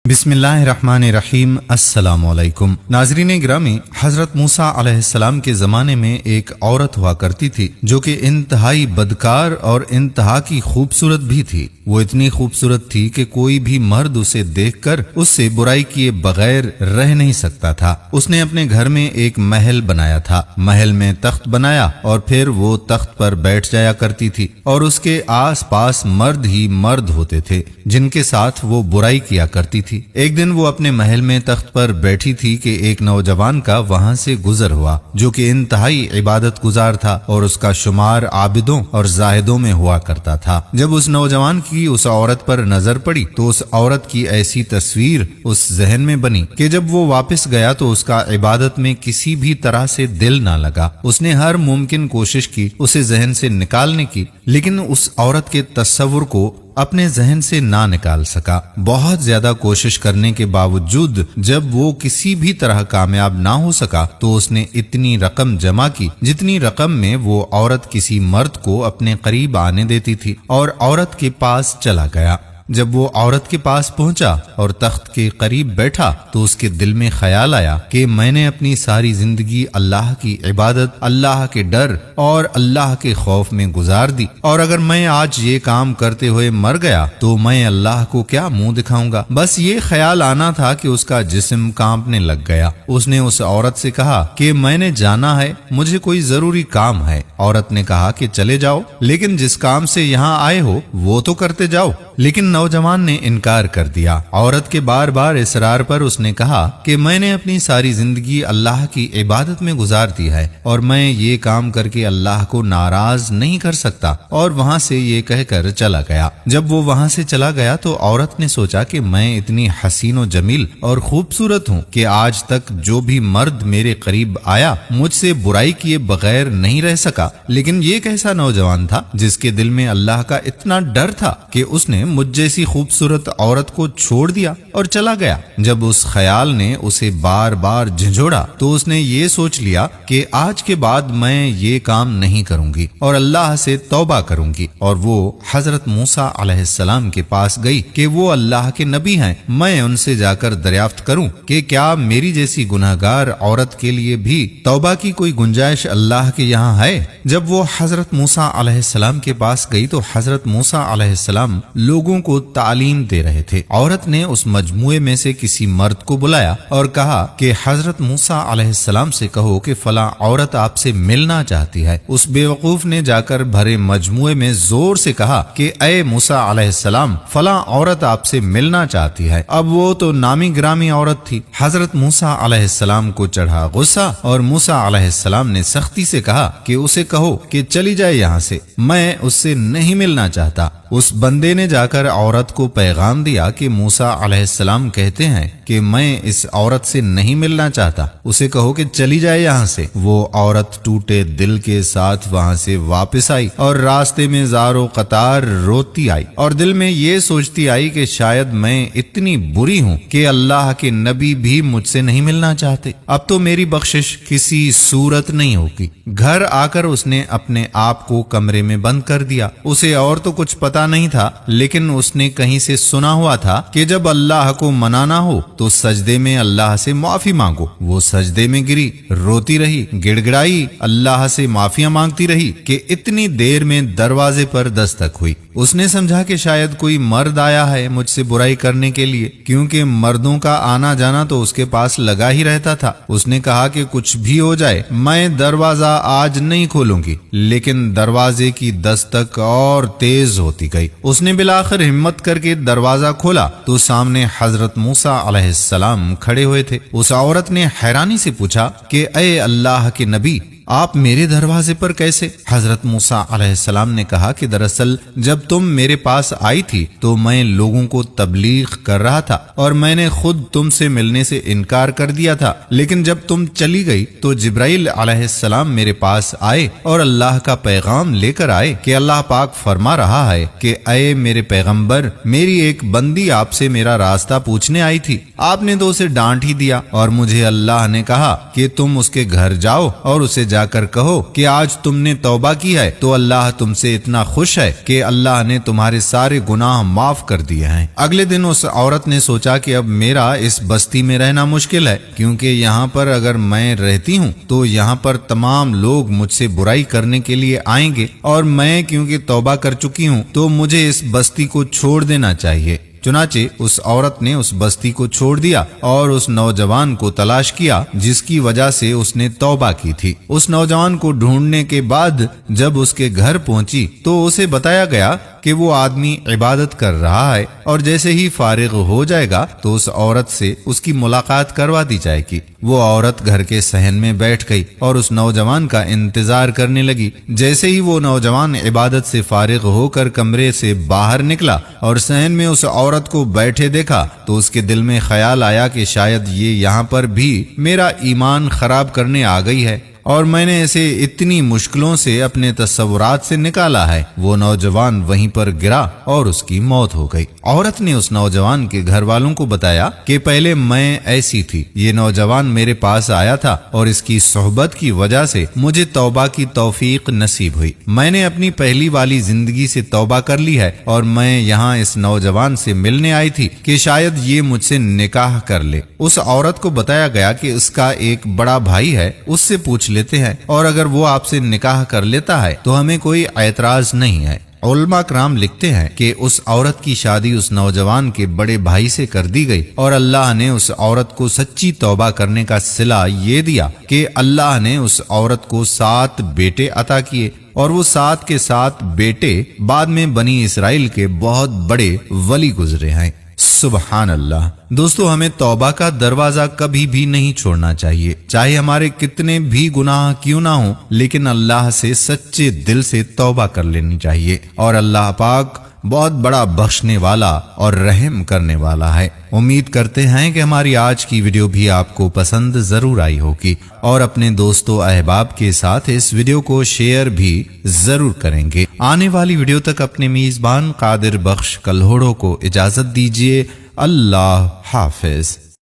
बिस्मिल्लाहिर्रहमानिर्रहीम। अस्सलाम वालेकुम। नाज़रीन गिरामी, हज़रत मूसा अलैहिस्सलाम के ज़माने में एक औरत हुआ करती थी जो कि इंतहाई बदकार और इंतहा की खूबसूरत भी थी। वो इतनी खूबसूरत थी कि कोई भी मर्द उसे देखकर उससे बुराई किए बगैर रह नहीं सकता था। उसने अपने घर में एक महल बनाया था। महल में तख्त बनाया और फिर वो तख्त पर बैठ जाया करती थी और उसके आस पास मर्द ही मर्द होते थे जिनके साथ वो बुराई किया करती थी। एक दिन वो अपने महल में तख्त पर बैठी थी कि एक नौजवान का वहां से गुजर हुआ जो कि इंतहाई इबादत गुजार था और उसका शुमार आबिदों और जाहिदों में हुआ करता था। जब उस नौजवान की उस औरत पर नजर पड़ी तो उस औरत की ऐसी तस्वीर उस जहन में बनी कि जब वो वापस गया तो उसका इबादत में किसी भी तरह से दिल ना लगा। उसने हर मुमकिन कोशिश की उसे जहन से निकालने की, लेकिन उस औरत के तस्वुर को अपने जहन से ना निकाल सका। बहुत ज्यादा कोशिश करने के बावजूद जब वो किसी भी तरह कामयाब ना हो सका तो उसने इतनी रकम जमा की जितनी रकम में वो औरत किसी मर्द को अपने करीब आने देती थी और औरत के पास चला गया। जब वो औरत के पास पहुंचा और तख्त के करीब बैठा तो उसके दिल में ख्याल आया कि मैंने अपनी सारी जिंदगी अल्लाह की इबादत, अल्लाह के डर और अल्लाह के खौफ में गुजार दी, और अगर मैं आज ये काम करते हुए मर गया तो मैं अल्लाह को क्या मुंह दिखाऊंगा। बस ये ख्याल आना था कि उसका जिस्म कांपने लग गया। उसने उस औरत से कहा कि मैंने जाना है, मुझे कोई जरूरी काम है। औरत ने कहा कि चले जाओ, लेकिन जिस काम से यहाँ आए हो वो तो करते जाओ। लेकिन नौजवान ने इनकार कर दिया। औरत के बार बार इसरार पर उसने कहा कि मैंने अपनी सारी जिंदगी अल्लाह की इबादत में गुजार दी है और मैं ये काम करके अल्लाह को नाराज नहीं कर सकता, और वहां से ये कहकर चला गया। जब वो वहां से चला गया तो औरत ने सोचा कि मैं इतनी हसीन और जमील और खूबसूरत हूँ कि आज तक जो भी मर्द मेरे करीब आया मुझसे बुराई किए बगैर नहीं रह सका। लेकिन ये कैसा नौजवान था जिसके दिल में अल्लाह का इतना डर था कि उसने मुझ जैसी खूबसूरत औरत को छोड़ दिया और चला गया। जब उस ख्याल ने उसे बार बार झंझोड़ा तो उसने ये सोच लिया कि आज के बाद मैं ये काम नहीं करूंगी और अल्लाह से तौबा करूंगी। और वो हजरत मूसा अलैहिस्सलाम के पास गई कि वो अल्लाह के नबी हैं, मैं उनसे जाकर दरियाफ्त करूं कि क्या मेरी जैसी गुनाहगार औरत के लिए भी तौबा की कोई गुंजाइश अल्लाह के यहाँ है। जब वो हजरत मूसा अलैहिस्सलाम के पास गई तो हजरत मूसा अलैहिस्सलाम लोगों को तालीम दे रहे थे। औरत ने उस मजमुए में से किसी मर्द को बुलाया और कहा कि हजरत मूसा अलैहिस्सलाम से कहो कि फला औरत आपसे मिलना चाहती है। उस बेवकूफ ने जाकर भरे मजमुए में जोर से कहा कि ए मूसा अलैहिस्सलाम, फला औरत आपसे मिलना चाहती है। अब वो तो नामी ग्रामी औरत थी। हजरत मूसा अलैहिस्सलाम को चढ़ा गुस्सा और मूसा अलैहिस्सलाम ने सख्ती से कहा कि उसे कहो कि चली जाए यहाँ से, मैं उससे नहीं मिलना चाहता। उस बंदे ने जाकर औरत को पैगाम दिया कि मूसा अलैहिस्सलाम कहते हैं कि मैं इस औरत से नहीं मिलना चाहता, उसे कहो कि चली जाए यहाँ से। वो औरत टूटे दिल के साथ वहां से वापस आई और रास्ते में ज़ारो कतार रोती आई और दिल में ये सोचती आई कि शायद मैं इतनी बुरी हूँ कि अल्लाह के नबी भी मुझसे नहीं मिलना चाहते। अब तो मेरी बख्शिश किसी सूरत नहीं होगी। घर आकर उसने अपने आप को कमरे में बंद कर दिया। उसे और तो कुछ पता नहीं था, लेकिन उसने कहीं से सुना हुआ था कि जब अल्लाह को मनाना हो तो सजदे में अल्लाह से माफी मांगो। वो सजदे में गिरी, रोती रही, गिड़गिड़ाई, अल्लाह से माफिया मांगती रही कि इतनी देर में दरवाजे पर दस्तक हुई। उसने समझा कि शायद कोई मर्द आया है मुझसे बुराई करने के लिए, क्योंकि मर्दों का आना जाना तो उसके पास लगा ही रहता था। उसने कहा कि कुछ भी हो जाए मैं दरवाजा आज नहीं खोलूंगी, लेकिन दरवाजे की दस्तक और तेज होती गई। उसने बिलाखिर हिम्मत करके दरवाजा खोला तो सामने हजरत मूसा अलैहिस्सलाम खड़े हुए थे। उस औरत ने हैरानी से पूछा कि ए अल्लाह के नबी, आप मेरे दरवाजे पर कैसे। हजरत मूसा अलैहिस्सलाम ने कहा कि दरअसल जब तुम मेरे पास आई थी तो मैं लोगों को तबलीग कर रहा था और मैंने खुद तुमसे मिलने से इनकार कर दिया था, लेकिन जब तुम चली गई तो जिब्राइल अलैहिस्सलाम मेरे पास आए और अल्लाह का पैगाम लेकर आए कि अल्लाह पाक फरमा रहा है कि अये मेरे पैगंबर, मेरी एक बंदी आपसे मेरा रास्ता पूछने आई थी, आपने तो उसे डांट ही दिया और मुझे अल्लाह ने कहा कि तुम उसके घर जाओ और उसे जाकर कहो कि आज तुमने तौबा की है तो अल्लाह तुमसे इतना खुश है कि अल्लाह ने तुम्हारे सारे गुनाह माफ कर दिए हैं। अगले दिन उस औरत ने सोचा कि अब मेरा इस बस्ती में रहना मुश्किल है, क्योंकि यहाँ पर अगर मैं रहती हूँ तो यहाँ पर तमाम लोग मुझसे बुराई करने के लिए आएंगे और मैं क्योंकि तौबा कर चुकी हूँ तो मुझे इस बस्ती को छोड़ देना चाहिए। चुनाचे उस औरत ने उस बस्ती को छोड़ दिया और उस नौजवान को तलाश किया जिसकी वजह से उसने तौबा की थी। उस नौजवान को ढूंढने के बाद जब उसके घर पहुंची तो उसे बताया गया कि वो आदमी इबादत कर रहा है और जैसे ही फारिग हो जाएगा तो उस औरत से उसकी मुलाकात करवा दी जाएगी। वो औरत घर के सहन में बैठ गई और उस नौजवान का इंतजार करने लगी। जैसे ही वो नौजवान इबादत से फारिग होकर कमरे से बाहर निकला और सहन में उस औरत को बैठे देखा तो उसके दिल में ख्याल आया कि शायद ये यहाँ पर भी मेरा ईमान खराब करने आ गई है और मैंने इसे इतनी मुश्किलों से अपने तस्वुरात से निकाला है। वो नौजवान वहीं पर गिरा और उसकी मौत हो गई। औरत ने उस नौजवान के घर वालों को बताया कि पहले मैं ऐसी थी, ये नौजवान मेरे पास आया था और इसकी सोहबत की वजह से मुझे तौबा की तौफीक नसीब हुई। मैंने अपनी पहली वाली जिंदगी से तौबा कर ली है और मैं यहाँ इस नौजवान से मिलने आई थी कि शायद ये मुझसे निकाह कर ले। उस औरत को बताया गया कि उसका एक बड़ा भाई है, उससे पूछ लेते हैं और अगर वो आपसे निकाह कर लेता है तो हमें कोई ऐतराज नहीं है। उलमा कराम लिखते हैं कि उस औरत की शादी उस नौजवान के बड़े भाई से कर दी गई और अल्लाह ने उस औरत को सच्ची तौबा करने का सिला ये दिया कि अल्लाह ने उस औरत को 7 बेटे अता किए और वो 7 के 7 बेटे बाद में बनी इसराइल के बहुत बड़े वली गुजरे हैं। सुबहान अल्लाह। दोस्तों, हमें तौबा का दरवाजा कभी भी नहीं छोड़ना चाहिए, चाहे हमारे कितने भी गुनाह क्यों ना हो, लेकिन अल्लाह से सच्चे दिल से तौबा कर लेनी चाहिए और अल्लाह पाक बहुत बड़ा बख्शने वाला और रहम करने वाला है। उम्मीद करते हैं कि हमारी आज की वीडियो भी आपको पसंद जरूर आई होगी और अपने दोस्तों अहबाब के साथ इस वीडियो को शेयर भी जरूर करेंगे। आने वाली वीडियो तक अपने मेजबान कादिर बख्श कल्होड़ो को इजाजत दीजिए। अल्लाह हाफिज।